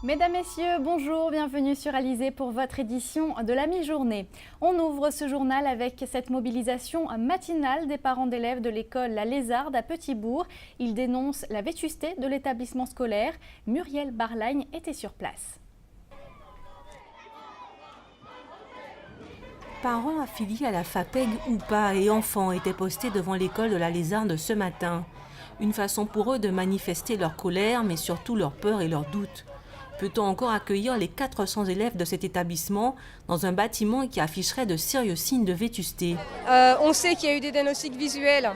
Mesdames, Messieurs, bonjour, bienvenue sur Alizé pour votre édition de la mi-journée. On ouvre ce journal avec cette mobilisation matinale des parents d'élèves de l'école La Lézarde à Petit-Bourg. Ils dénoncent la vétusté de l'établissement scolaire. Muriel Barlagne était sur place. Parents affiliés à la FAPEG ou pas et enfants étaient postés devant l'école de La Lézarde ce matin. Une façon pour eux de manifester leur colère, mais surtout leur peur et leurs doutes. Peut-on encore accueillir les 400 élèves de cet établissement dans un bâtiment qui afficherait de sérieux signes de vétusté? On sait qu'il y a eu des diagnostics visuels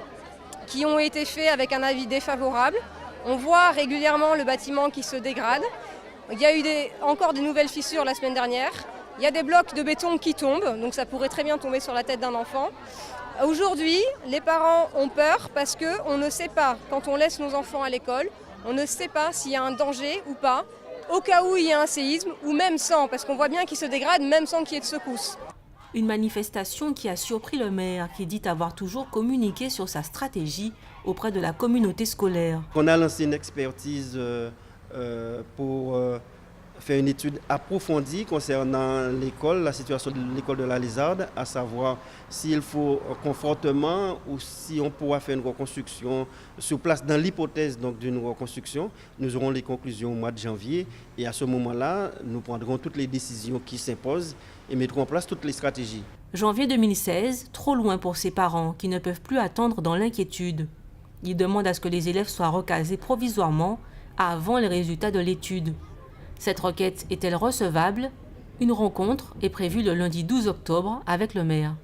qui ont été faits avec un avis défavorable. On voit régulièrement le bâtiment qui se dégrade. Il y a eu encore des nouvelles fissures la semaine dernière. Il y a des blocs de béton qui tombent, donc ça pourrait très bien tomber sur la tête d'un enfant. Aujourd'hui, les parents ont peur parce qu'on ne sait pas, quand on laisse nos enfants à l'école, on ne sait pas s'il y a un danger ou pas, au cas où il y a un séisme, ou même sans, parce qu'on voit bien qu'il se dégrade même sans qu'il y ait de secousse. Une manifestation qui a surpris le maire, qui dit avoir toujours communiqué sur sa stratégie auprès de la communauté scolaire. On a lancé une expertise pour faire une étude approfondie concernant l'école, la situation de l'école de La Lézarde, à savoir s'il faut confortement ou si on pourra faire une reconstruction sur place. Dans l'hypothèse d'une reconstruction, nous aurons les conclusions au mois de janvier et à ce moment-là, nous prendrons toutes les décisions qui s'imposent et mettrons en place toutes les stratégies. Janvier 2016, trop loin pour ses parents qui ne peuvent plus attendre dans l'inquiétude. Ils demandent à ce que les élèves soient recasés provisoirement avant les résultats de l'étude. Cette requête est-elle recevable? Une rencontre est prévue le lundi 12 octobre avec le maire.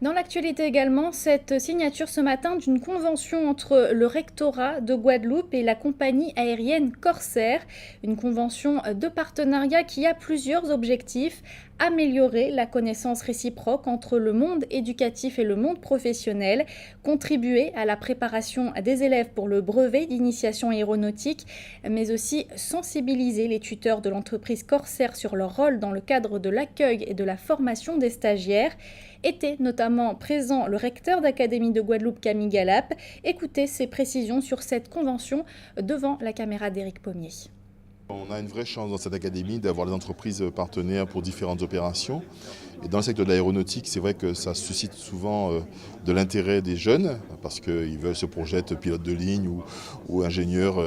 Dans l'actualité également, cette signature ce matin d'une convention entre le rectorat de Guadeloupe et la compagnie aérienne Corsair. Une convention de partenariat qui a plusieurs objectifs. Améliorer la connaissance réciproque entre le monde éducatif et le monde professionnel, contribuer à la préparation des élèves pour le brevet d'initiation aéronautique, mais aussi sensibiliser les tuteurs de l'entreprise Corsair sur leur rôle dans le cadre de l'accueil et de la formation des stagiaires. Était notamment présent le recteur d'Académie de Guadeloupe, Camille Galap. Écoutez ses précisions sur cette convention devant la caméra d'Éric Pommier. On a une vraie chance dans cette académie d'avoir des entreprises partenaires pour différentes opérations. Et dans le secteur de l'aéronautique, c'est vrai que ça suscite souvent de l'intérêt des jeunes parce qu'ils veulent se projeter pilote de ligne ou ingénieur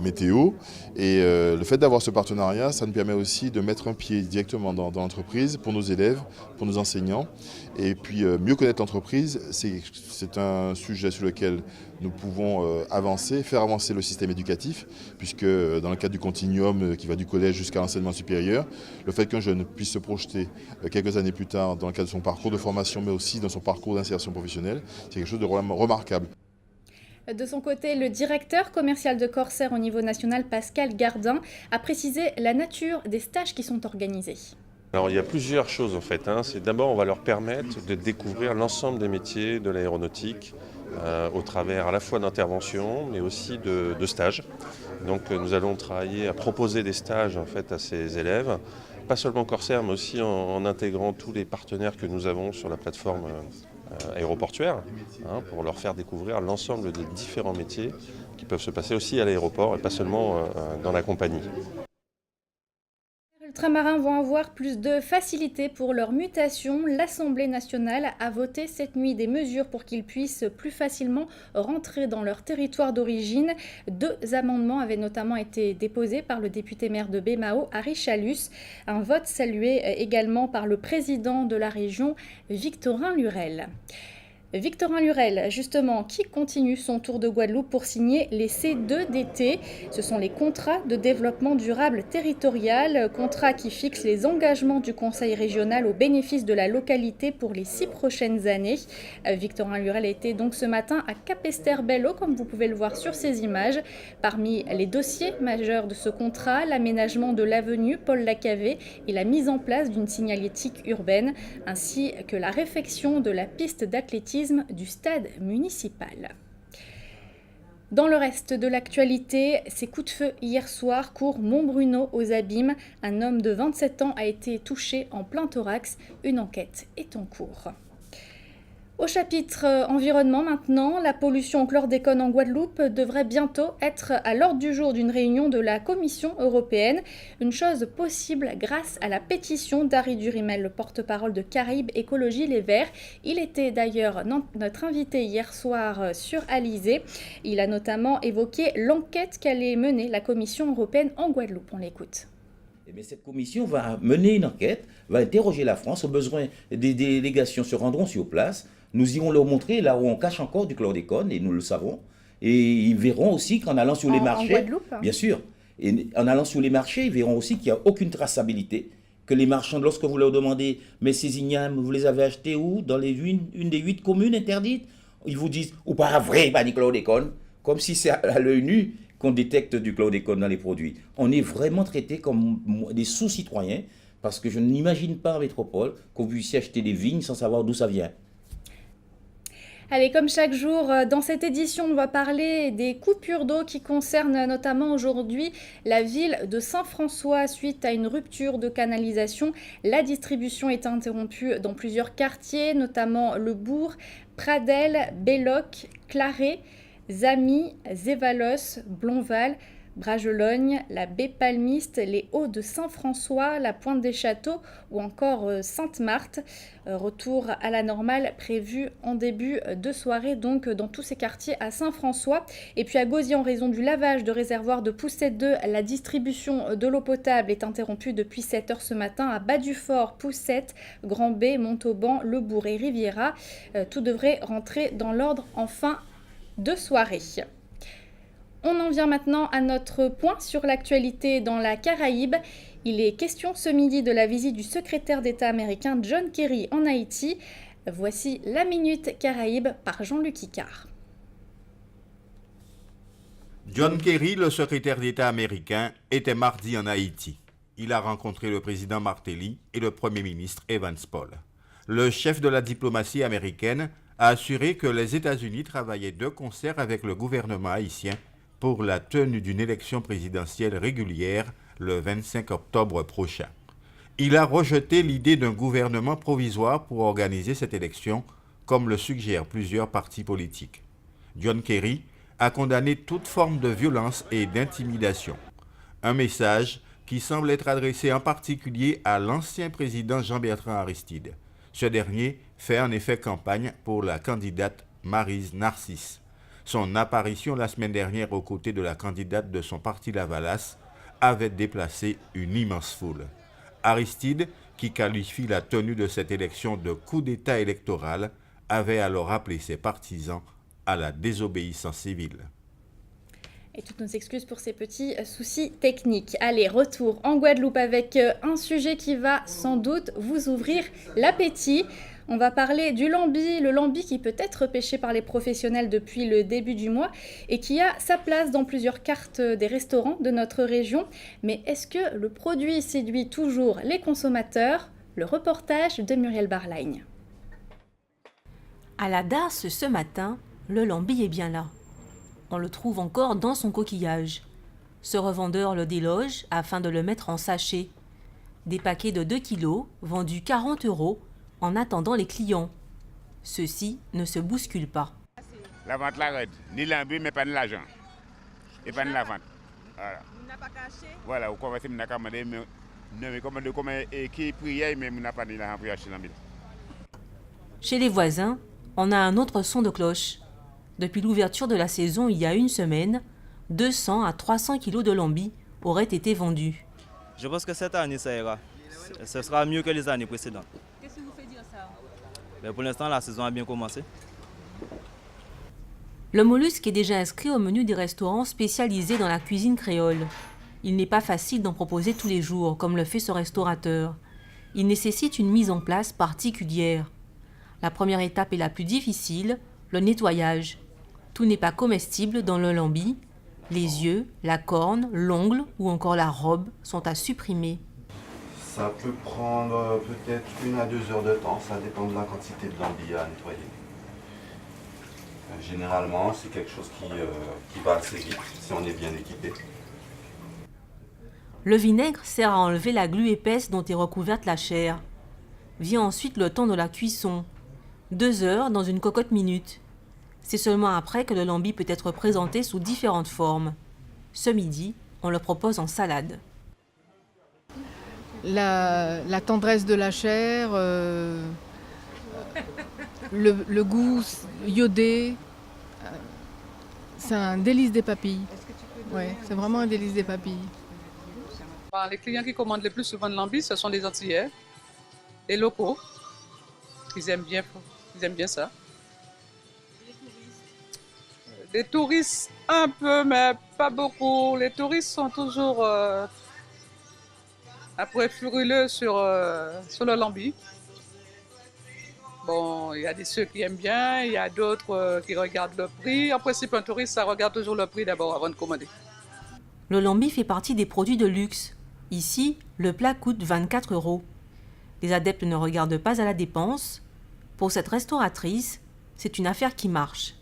météo. Et le fait d'avoir ce partenariat, ça nous permet aussi de mettre un pied directement dans l'entreprise pour nos élèves, pour nos enseignants. Et puis mieux connaître l'entreprise, c'est un sujet sur lequel nous pouvons avancer, faire avancer le système éducatif, puisque dans le cadre du continuum qui va du collège jusqu'à l'enseignement supérieur, le fait qu'un jeune puisse se projeter quelques années plus tard dans le cadre de son parcours de formation, mais aussi dans son parcours d'insertion professionnelle, c'est quelque chose de remarquable. De son côté, le directeur commercial de Corsair au niveau national, Pascal Gardin, a précisé la nature des stages qui sont organisés. Alors il y a plusieurs choses en fait. C'est d'abord on va leur permettre de découvrir l'ensemble des métiers de l'aéronautique au travers à la fois d'interventions mais aussi de stages. Donc nous allons travailler à proposer des stages en fait à ces élèves, pas seulement Corsair mais aussi en intégrant tous les partenaires que nous avons sur la plateforme aéroportuaire pour leur faire découvrir l'ensemble des différents métiers qui peuvent se passer aussi à l'aéroport et pas seulement dans la compagnie. Les ultramarins vont avoir plus de facilité pour leur mutation. L'Assemblée nationale a voté cette nuit des mesures pour qu'ils puissent plus facilement rentrer dans leur territoire d'origine. 2 amendements avaient notamment été déposés par le député maire de Bémao, Harry Chalus. Un vote salué également par le président de la région, Victorin Lurel. Victorin Lurel, justement, qui continue son tour de Guadeloupe pour signer les C2DT. Ce sont les contrats de développement durable territorial, contrats qui fixent les engagements du Conseil régional au bénéfice de la localité pour les 6 prochaines années. Victorin Lurel était donc ce matin à Capesterre-Belle-Eau, comme vous pouvez le voir sur ces images. Parmi les dossiers majeurs de ce contrat, l'aménagement de l'avenue Paul Lacavé et la mise en place d'une signalétique urbaine, ainsi que la réfection de la piste d'athlétisme du stade municipal. Dans le reste de l'actualité, ces coups de feu hier soir, cours Montbruno aux Abîmes. Un homme de 27 ans a été touché en plein thorax. Une enquête est en cours. Au chapitre environnement maintenant, la pollution au chlordécone en Guadeloupe devrait bientôt être à l'ordre du jour d'une réunion de la Commission européenne. Une chose possible grâce à la pétition d'Harry Durimel, le porte-parole de Caraïbes Écologie Les Verts. Il était d'ailleurs notre invité hier soir sur Alizé. Il a notamment évoqué l'enquête qu'allait mener la Commission européenne en Guadeloupe. On l'écoute. Mais cette commission va mener une enquête, va interroger la France. Au besoin, des délégations se rendront sur place. Nous irons leur montrer là où on cache encore du chlordécone, et nous le savons. Et ils verront aussi qu'en allant sur les marchés, en Guadeloupe, hein. Bien sûr, et en allant sur les marchés, ils verront aussi qu'il n'y a aucune traçabilité. Que les marchands, lorsque vous leur demandez, mais ces ignames, vous les avez achetés où? Dans une des 8 communes interdites? Ils vous disent, ou pas vrai, pas du chlordécone, comme si c'est à l'œil nu qu'on détecte du chlordécone dans les produits. On est vraiment traités comme des sous-citoyens, parce que je n'imagine pas en métropole qu'on puisse acheter des vignes sans savoir d'où ça vient. Allez, comme chaque jour, dans cette édition, on va parler des coupures d'eau qui concernent notamment aujourd'hui la ville de Saint-François suite à une rupture de canalisation. La distribution est interrompue dans plusieurs quartiers, notamment le Bourg, Pradel, Belloc, Claré, Zamy, Zévalos, Blonval, Bragelogne, la baie Palmiste, les Hauts de Saint-François, la Pointe des Châteaux ou encore Sainte-Marthe. Retour à la normale prévu en début de soirée donc dans tous ces quartiers à Saint-François. Et puis à Gauzy, en raison du lavage de réservoirs de Poussette 2, la distribution de l'eau potable est interrompue depuis 7 h ce matin à Bas-du-Fort, Poussette, Grand-B, Montauban, Le Bourg et Riviera. Tout devrait rentrer dans l'ordre en fin de soirée. On en vient maintenant à notre point sur l'actualité dans la Caraïbe. Il est question ce midi de la visite du secrétaire d'État américain John Kerry en Haïti. Voici la Minute Caraïbe par Jean-Luc Icard. John Kerry, le secrétaire d'État américain, était mardi en Haïti. Il a rencontré le président Martelly et le premier ministre Evans Paul. Le chef de la diplomatie américaine a assuré que les États-Unis travaillaient de concert avec le gouvernement haïtien pour la tenue d'une élection présidentielle régulière le 25 octobre prochain. Il a rejeté l'idée d'un gouvernement provisoire pour organiser cette élection, comme le suggèrent plusieurs partis politiques. John Kerry a condamné toute forme de violence et d'intimidation. Un message qui semble être adressé en particulier à l'ancien président Jean-Bertrand Aristide. Ce dernier fait en effet campagne pour la candidate Maryse Narcisse. Son apparition la semaine dernière aux côtés de la candidate de son parti Lavalas avait déplacé une immense foule. Aristide, qui qualifie la tenue de cette élection de coup d'État électoral, avait alors appelé ses partisans à la désobéissance civile. Et toutes nos excuses pour ces petits soucis techniques. Allez, retour en Guadeloupe avec un sujet qui va sans doute vous ouvrir l'appétit. On va parler du lambi, le lambi qui peut être pêché par les professionnels depuis le début du mois et qui a sa place dans plusieurs cartes des restaurants de notre région. Mais est-ce que le produit séduit toujours les consommateurs? Le reportage de Muriel Barlagne. À la Darse ce matin, le lambi est bien là. On le trouve encore dans son coquillage. Ce revendeur le déloge afin de le mettre en sachet. Des paquets de 2 kilos vendus 40 € en attendant les clients. Ceux-ci ne se bousculent pas. La vente la raide, ni l'ambi mais pas de l'argent. Et pas de la vente. Voilà. Vous n'avez pas caché? Voilà, vous commencez à commander, mais commandez comme qui priait, mais vous n'avez pas de l'argent pour acheter l'ambi. Chez les voisins, on a un autre son de cloche. Depuis l'ouverture de la saison il y a une semaine, 200 à 300 kilos de lambi auraient été vendus. Je pense que cette année, ça ira. Ce sera mieux que les années précédentes. Qu'est-ce qui vous fait dire ça? Mais pour l'instant, la saison a bien commencé. Le mollusque est déjà inscrit au menu des restaurants spécialisés dans la cuisine créole. Il n'est pas facile d'en proposer tous les jours, comme le fait ce restaurateur. Il nécessite une mise en place particulière. La première étape est la plus difficile, le nettoyage. Tout n'est pas comestible dans le lambi. Les yeux, la corne, l'ongle ou encore la robe sont à supprimer. Ça peut prendre peut-être 1 à 2 heures de temps, ça dépend de la quantité de lambi à nettoyer. Généralement, c'est quelque chose qui va assez vite si on est bien équipé. Le vinaigre sert à enlever la glu épaisse dont est recouverte la chair. Vient ensuite le temps de la cuisson. 2 heures dans une cocotte minute. C'est seulement après que le lambi peut être présenté sous différentes formes. Ce midi, on le propose en salade. La tendresse de la chair, le goût iodé, c'est un délice des papilles. Ouais, c'est vraiment un délice des papilles. Les clients qui commandent le plus souvent de lambi, ce sont les Antillais, les locaux. Ils aiment bien ça. Les touristes, un peu, mais pas beaucoup. Les touristes sont toujours un peu frileux sur le lambi. Bon, il y a ceux qui aiment bien, il y a d'autres qui regardent le prix. En principe, un touriste, ça regarde toujours le prix d'abord avant de commander. Le lambi fait partie des produits de luxe. Ici, le plat coûte 24 €. Les adeptes ne regardent pas à la dépense. Pour cette restauratrice, c'est une affaire qui marche.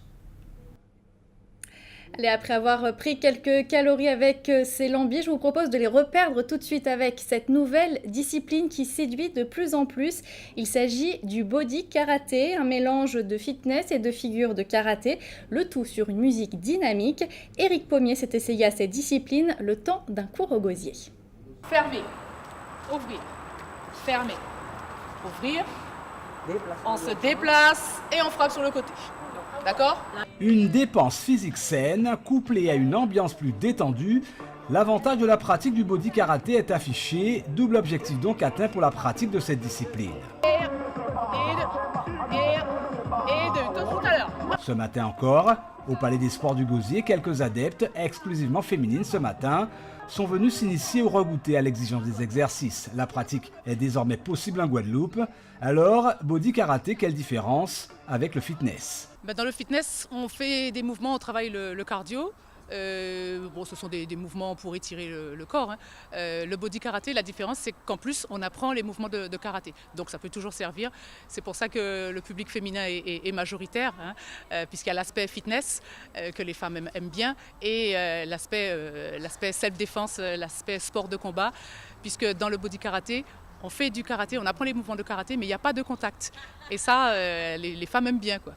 Allez, après avoir pris quelques calories avec ces lambis, je vous propose de les reperdre tout de suite avec cette nouvelle discipline qui séduit de plus en plus. Il s'agit du body karaté, un mélange de fitness et de figures de karaté, le tout sur une musique dynamique. Éric Pommier s'est essayé à cette discipline le temps d'un cours au gosier. Fermer, ouvrir, fermer, ouvrir. On se déplace et on frappe sur le côté. D'accord ? Une dépense physique saine, couplée à une ambiance plus détendue, l'avantage de la pratique du body karaté est affiché, double objectif donc atteint pour la pratique de cette discipline. Et deux, tout à l'heure. Ce matin encore, au Palais des Sports du Gosier, quelques adeptes, exclusivement féminines ce matin, sont venus s'initier ou regoûter à l'exigence des exercices. La pratique est désormais possible en Guadeloupe. Alors, body karaté, quelle différence avec le fitness ? Dans le fitness, on fait des mouvements, on travaille le cardio. Ce sont des mouvements pour étirer le corps. Hein. Le body karaté, la différence, c'est qu'en plus, on apprend les mouvements de karaté. Donc ça peut toujours servir. C'est pour ça que le public féminin est majoritaire, hein, puisqu'il y a l'aspect fitness que les femmes aiment bien et l'aspect self-défense, l'aspect sport de combat, puisque dans le body karaté, on fait du karaté, on apprend les mouvements de karaté, mais il n'y a pas de contact. Et ça, les femmes aiment bien, quoi.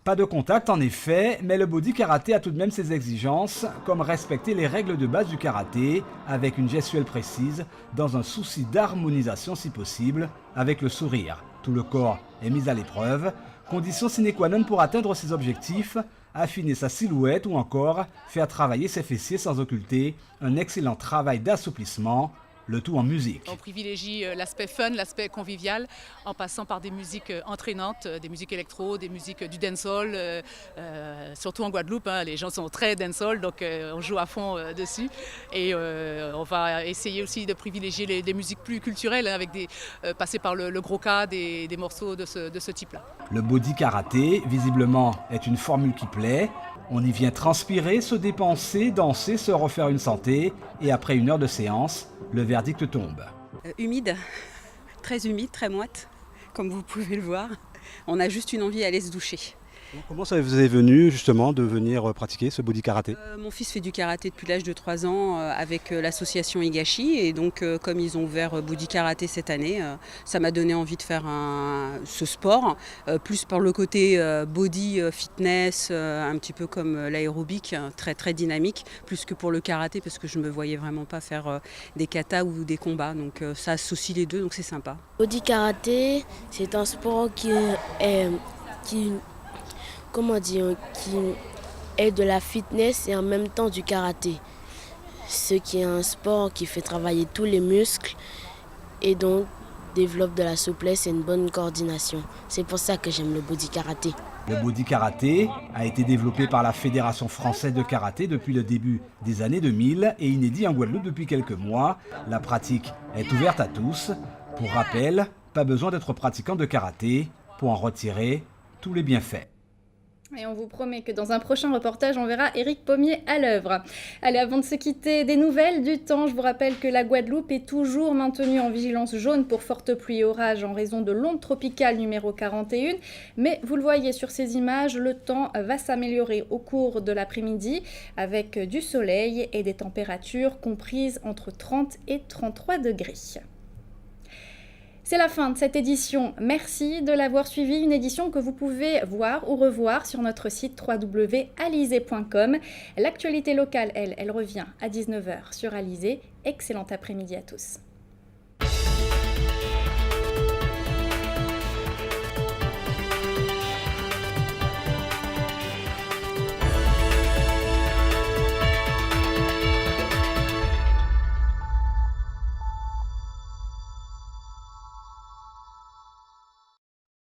Pas de contact en effet, mais le body karaté a tout de même ses exigences, comme respecter les règles de base du karaté, avec une gestuelle précise, dans un souci d'harmonisation si possible, avec le sourire. Tout le corps est mis à l'épreuve, condition sine qua non pour atteindre ses objectifs, affiner sa silhouette ou encore faire travailler ses fessiers sans occulter un excellent travail d'assouplissement, le tout en musique. On privilégie l'aspect fun, l'aspect convivial, en passant par des musiques entraînantes, des musiques électro, des musiques du dancehall, surtout en Guadeloupe, hein, les gens sont très dancehall, donc on joue à fond dessus. Et on va essayer aussi de privilégier des musiques plus culturelles, hein, avec passer par le gros cas, des morceaux de ce type-là. Le body karaté, visiblement, est une formule qui plaît. On y vient transpirer, se dépenser, danser, se refaire une santé, et après 1 heure de séance, le verdict tombe. Humide, très humide, très moite, comme vous pouvez le voir. On a juste une envie d'aller se doucher. Comment ça vous est venu justement de venir pratiquer ce body karaté ? Mon fils fait du karaté depuis l'âge de 3 ans avec l'association Higashi et donc comme ils ont ouvert body karaté cette année, ça m'a donné envie de faire ce sport, plus par le côté body fitness, un petit peu comme l'aérobic, très très dynamique, plus que pour le karaté parce que je ne me voyais vraiment pas faire des katas ou des combats, donc ça associe les deux, donc c'est sympa. Body karaté, c'est un sport qui est de la fitness et en même temps du karaté. Ce qui est un sport qui fait travailler tous les muscles et donc développe de la souplesse et une bonne coordination. C'est pour ça que j'aime le body karaté. Le body karaté a été développé par la Fédération française de karaté depuis le début des années 2000 et inédit en Guadeloupe depuis quelques mois. La pratique est ouverte à tous. Pour rappel, pas besoin d'être pratiquant de karaté pour en retirer tous les bienfaits. Et on vous promet que dans un prochain reportage, on verra Éric Pommier à l'œuvre. Allez, avant de se quitter, des nouvelles du temps. Je vous rappelle que la Guadeloupe est toujours maintenue en vigilance jaune pour fortes pluies et orages en raison de l'onde tropicale numéro 41. Mais vous le voyez sur ces images, le temps va s'améliorer au cours de l'après-midi avec du soleil et des températures comprises entre 30 et 33 degrés. C'est la fin de cette édition. Merci de l'avoir suivi. Une édition que vous pouvez voir ou revoir sur notre site www.alizé.com. L'actualité locale, elle revient à 19h sur Alizé. Excellent après-midi à tous.